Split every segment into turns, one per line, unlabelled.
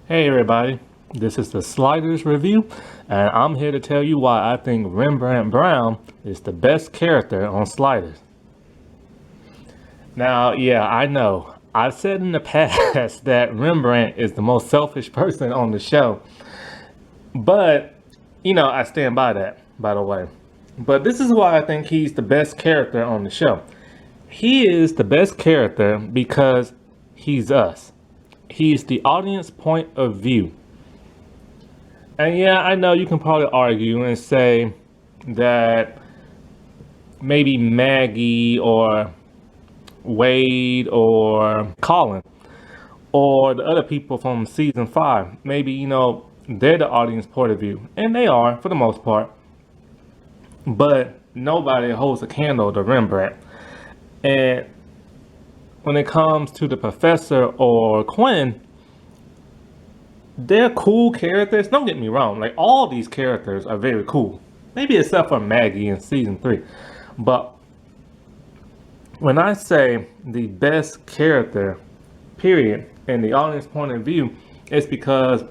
Hey everybody, this is the Sliders review, and I'm here to tell you why I think Rembrandt Brown is the best character on Sliders. Now, yeah, I know, I've said in the past that Rembrandt is the most selfish person on the show, but, I stand by that, by the way. But this is why I think he's the best character on the show. He is the best character because he's us. He's the audience point of view. And yeah, I know you can probably argue and say that maybe Maggie or Wade or Colin or the other people from season 5, maybe, they're the audience point of view. And they are, for the most part. But nobody holds a candle to Rembrandt. And when it comes to the professor or Quinn, they're cool characters. Don't get me wrong. Like, all these characters are very cool. Maybe except for Maggie in season 3. But when I say the best character, period, in the audience point of view, it's because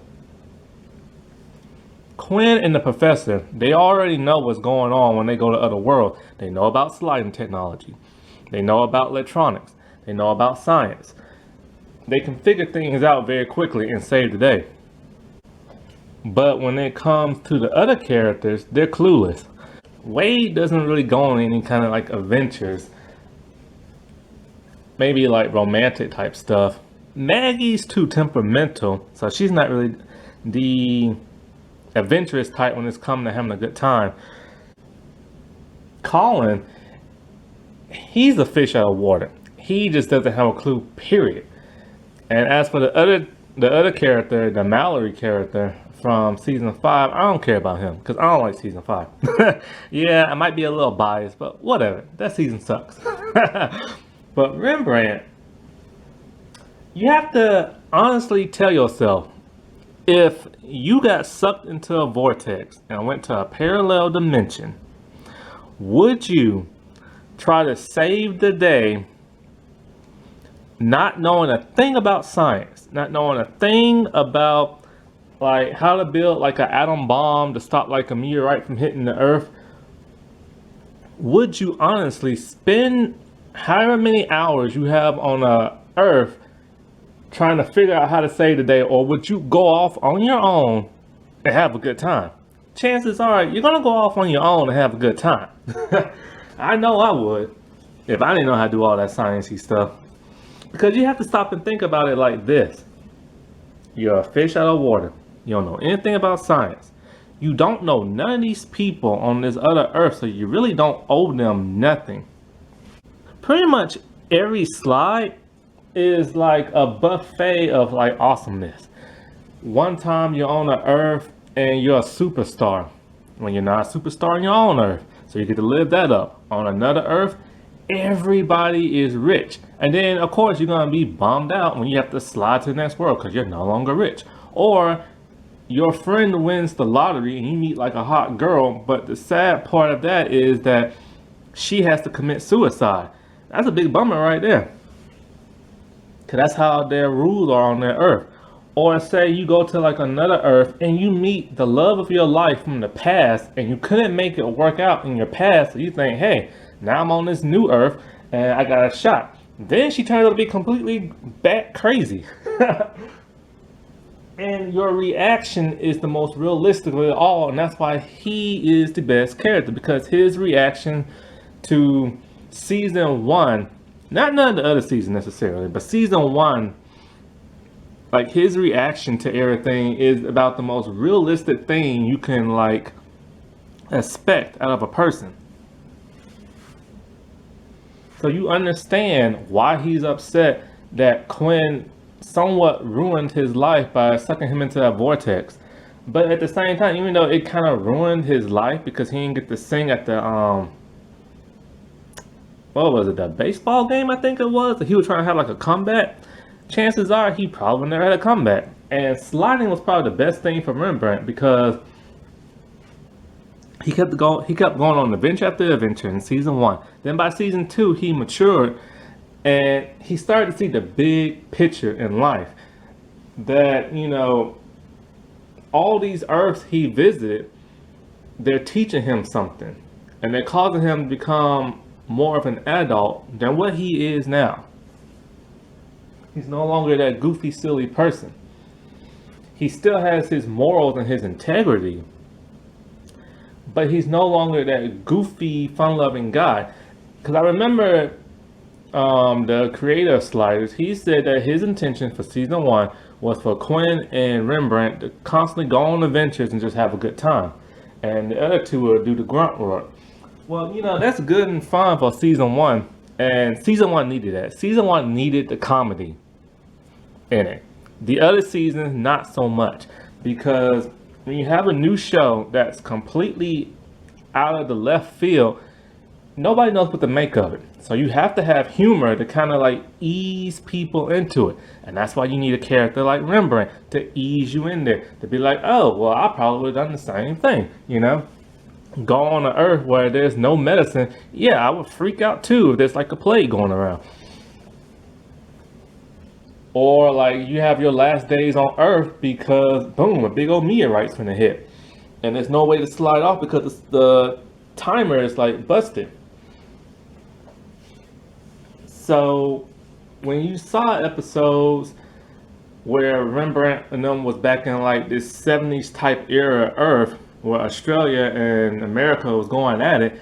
Quinn and the professor, they already know what's going on when they go to other worlds. They know about sliding technology. They know about electronics. They know about science. They can figure things out very quickly and save the day. But when it comes to the other characters, they're clueless. Wade doesn't really go on any kind of like adventures. Maybe like romantic type stuff. Maggie's too temperamental, so she's not really the adventurous type when it's coming to having a good time. Colin, he's a fish out of water. He just doesn't have a clue, period. And as for the other character, the Mallory character from season 5, I don't care about him because I don't like season 5. Yeah, I might be a little biased, but whatever. That season sucks. But Rembrandt, you have to honestly tell yourself, if you got sucked into a vortex and went to a parallel dimension, would you try to save the day not knowing a thing about science, not knowing a thing about like how to build like an atom bomb to stop like a meteorite from hitting the earth? Would you honestly spend however many hours you have on earth trying to figure out how to save the day, or would you go off on your own and have a good time? Chances are you're gonna go off on your own and have a good time. I know I would if I didn't know how to do all that sciencey stuff. Because you have to stop and think about it like this. You're a fish out of water. You don't know anything about science. You don't know none of these people on this other earth, so you really don't owe them nothing. Pretty much every slide is like a buffet of like awesomeness. One time you're on the earth and you're a superstar when you're not a superstar on your own earth. So you get to live that up. On another earth, everybody is rich. And then, of course, you're going to be bummed out when you have to slide to the next world because you're no longer rich. Or your friend wins the lottery and you meet like a hot girl. But the sad part of that is that she has to commit suicide. That's a big bummer right there. Because that's how their rules are on their earth. Or say you go to like another earth and you meet the love of your life from the past and you couldn't make it work out in your past. So you think, hey, now I'm on this new earth and I got a shot. Then she turns out to be completely bat crazy. And your reaction is the most realistic of it all. And that's why he is the best character, because his reaction to season 1, not none of the other seasons necessarily, but season 1, like his reaction to everything is about the most realistic thing you can like expect out of a person. So you understand why he's upset that Quinn somewhat ruined his life by sucking him into that vortex. But at the same time, even though it kind of ruined his life because he didn't get to sing at the what was it, the baseball game, I think it was, that he was trying to have like a comeback, chances are he probably never had a comeback. And sliding was probably the best thing for Rembrandt because he kept going on adventure after adventure in season 1. Then by season 2, he matured and he started to see the big picture in life. that, all these Earths he visited, they're teaching him something. And they're causing him to become more of an adult than what he is now. He's no longer that goofy, silly person. He still has his morals and his integrity, but he's no longer that goofy, fun-loving guy. Because I remember the creator of Sliders, he said that his intention for season 1 was for Quinn and Rembrandt to constantly go on adventures and just have a good time. And the other two will do the grunt work. Well, that's good and fun for season 1. And season 1 needed that. Season 1 needed the comedy in it. The other seasons, not so much. Because when you have a new show that's completely out of the left field, nobody knows what to make of it. So you have to have humor to kind of like ease people into it. And that's why you need a character like Rembrandt to ease you in there. To be like, oh, well, I probably would have done the same thing, Go on an Earth where there's no medicine. Yeah, I would freak out too if there's like a plague going around. Or like you have your last days on Earth because, boom, a big old meteorite's gonna hit. And there's no way to slide off because the timer is like busted. So when you saw episodes where Rembrandt and them was back in like this 70s type era Earth where Australia and America was going at it,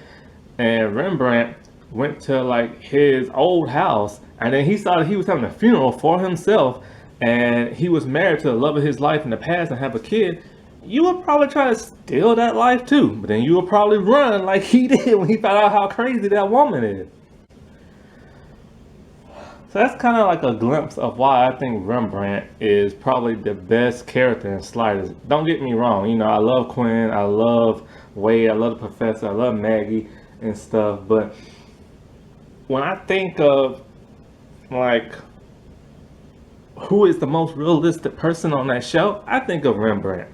and Rembrandt went to like his old house, and then he saw that he was having a funeral for himself, and he was married to the love of his life in the past and have a kid, you would probably try to steal that life too. But then you would probably run like he did when he found out how crazy that woman is. So that's kind of like a glimpse of why I think Rembrandt is probably the best character in Sliders. Don't get me wrong, I love Quinn, I love Wade, I love the Professor, I love Maggie and stuff, but when I think of like who is the most realistic person on that show, I think of Rembrandt.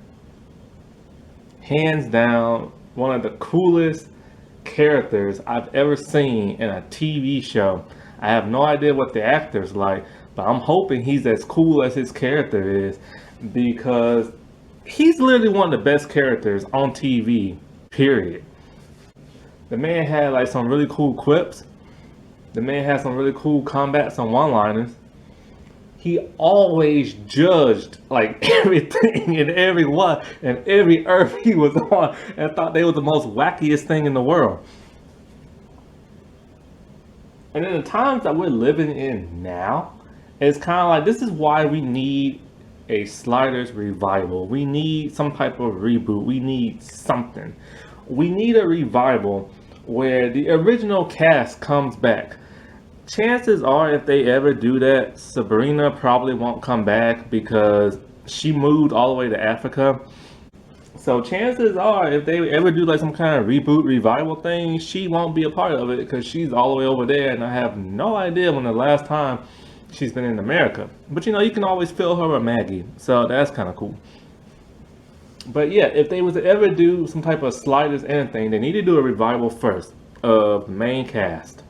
Hands down, one of the coolest characters I've ever seen in a TV show. I have no idea what the actor's like, but I'm hoping he's as cool as his character is, because he's literally one of the best characters on TV, period. The man had like some really cool quips. The man had some really cool combat, some one-liners. He always judged like everything and everyone and every Earth he was on and thought they were the most wackiest thing in the world. And in the times that we're living in now, it's kind of like, this is why we need a Sliders revival. We need some type of reboot. We need something. We need a revival where the original cast comes back. Chances are, if they ever do that, Sabrina probably won't come back because she moved all the way to Africa. So chances are, if they ever do like some kind of reboot revival thing, she won't be a part of it because she's all the way over there, and I have no idea when the last time she's been in America. But you can always fill her with Maggie, so that's kind of cool. But yeah, if they was to ever do some type of Sliders anything, they need to do a revival first of the main cast.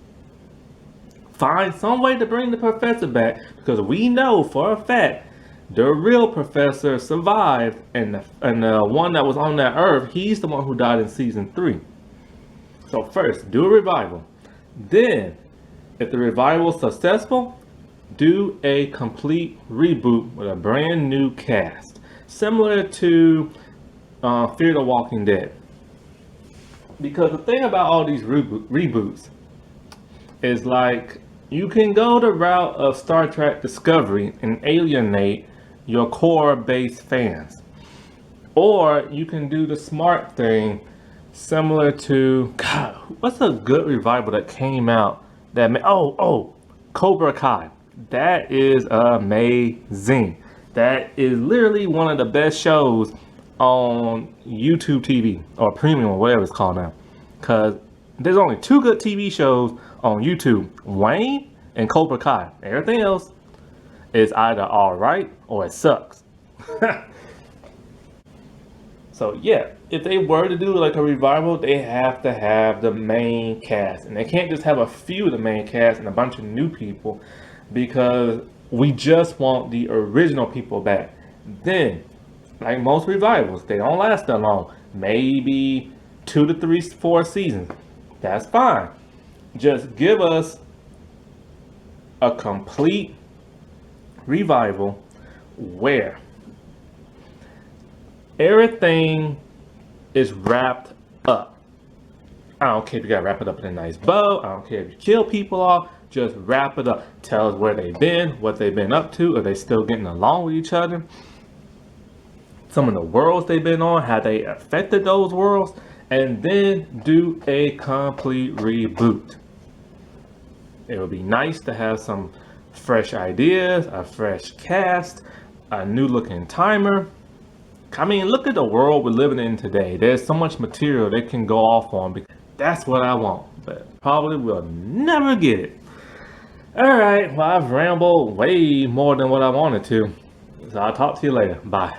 Find some way to bring the Professor back, because we know for a fact the real Professor survived, and the one that was on that Earth, he's the one who died in season 3. So first, do a revival. Then, if the revival is successful, do a complete reboot with a brand new cast, similar to Fear the Walking Dead. Because the thing about all these reboots is like, you can go the route of Star Trek Discovery and alienate your core base fans, or you can do the smart thing similar to, God, what's a good revival that came out that Cobra Kai. That is amazing. That is literally one of the best shows on YouTube TV or premium or whatever it's called now, because there's only 2 good TV shows on YouTube: Wayne and Cobra Kai. Everything else is either alright or it sucks. So yeah, if they were to do like a revival, they have to have the main cast, and they can't just have a few of the main cast and a bunch of new people, because We just want the original people back. Then, like most revivals, they don't last that long. Maybe 2 to 4 seasons. That's fine. Just give us a complete revival where everything is wrapped up. I don't care if you gotta wrap it up in a nice bow. I don't care if you kill people off. Just wrap it up. Tell us where they've been, what they've been up to. Are they still getting along with each other? Some of the worlds they've been on, how they affected those worlds, and then do a complete reboot. It would be nice to have some fresh ideas, a fresh cast, a new looking timer. I mean, look at the world we're living in today. There's so much material they can go off on. That's what I want, but probably will never get it. Alright, well, I've rambled way more than what I wanted to. So I'll talk to you later. Bye.